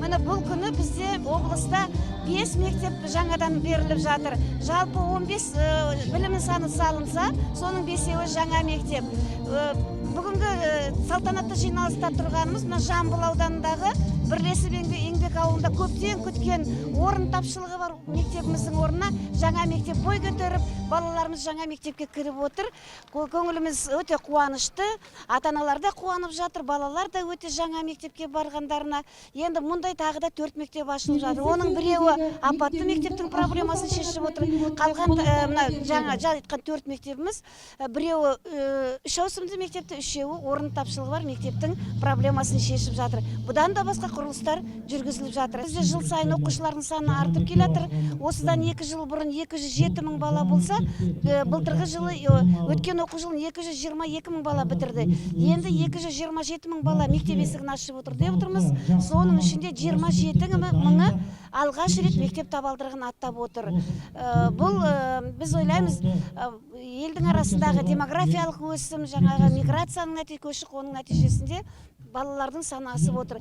Міне бұл күні бізде облыста 5 мектеп жаңадан беріліп жатыр. Жалпы 15 білім нысаны салынса, соның 5-еуі жаңа мектеп. Бүгінгі салтанатты жиналыста тұрғанымыз мына Жамбыл ауданындағы бірлесіп еңбек ауылында көптен күткен орын тапшылығы бар мектебіміздің орнына жаңа мектеп бой көтеріп, балаларымыз жаңа мектепке кіріп отыр. Көңіліміз өте қуанышты, ата-аналар да қуанып жатыр, балалар да өте жаңа мектепке барғандарына. Енді мұндай тағы да 4 мектеп ашылып жатыр. Оның біреуі апатты мектептің проблемасын шешіп отыр. Қалған мына жаңа айтқан 4 мектебіміз, біреуі 3 ауысымды мектепте, 3-еуі орын тапшылығы бар мектептің проблемасын шешіп жатыр. Бұдан да басқа құрылыстар жүргізіліп жатыр. Бізде жыл сайын оқушылардың саны артып келатыр. Осыдан 2 жыл бұрын 207 мың бала болса, былтырғы жылы өткен оқу жылын 222 мың бала бітірді. Енді 227 мың бала мектеп есігін ашып отыр деп отырмыз. Соның ішінде 27 мыңы алғаш рет мектеп табалдырығын аттап отыр. Бұл біз ойлаймыз, елдің арасындағы демографиялық өсім, жаңағы миграцияның көші-қонның нәтижесінде балалардың саны асып отыр.